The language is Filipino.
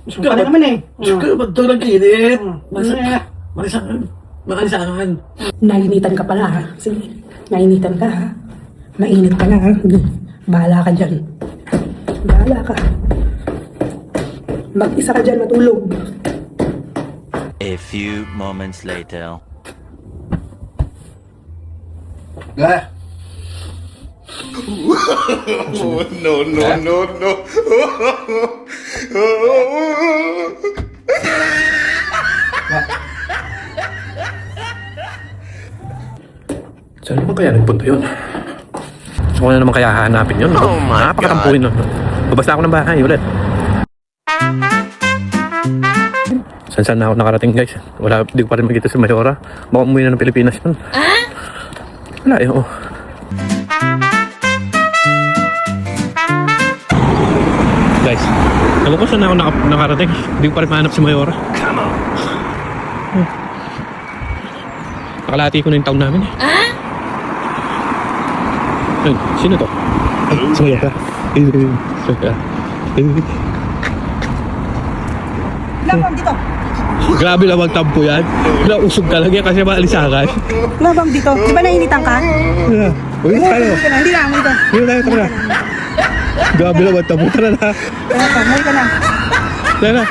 Ka na naman eh. Ka ba't ito nag-init? Masaya. Malisangan. Nainitan ka pala ha. Sige, nainitan ka ha. Mainit ka na ha. Bahala ka dyan. Bahala ka. Mag-isa ka dyan matulog. A few moments later. Ga! No, no, no, no. Saan naman kaya nagpunta yun? Saan ko na naman kaya hahanapin yun? Oh my Napakatampuhin nun. Babasta ako ng bahay ulit. Saan na ako nakarating guys? Wala, di ko pa rin makita si Mayora. Baka umuwi na ng Pilipinas yun. Wala eh, oh. Guys, alam ko saan na ako nakarating. Hindi ko pa rin mahanap si Mayora. Nakalati ko na yung taon namin eh. Ay, sino to? Ay, si Mayora. Labang dito. Grabe lang magtampo yan. Usog ka lang yan kasi maalisakan. Labang dito. Di ba nainitan ka? Uy, tayo. Hindi na, hindi ka. Uy, tayo, tara. Grabe lang magtampo. Tara na. Umuwi ka na. Tara na.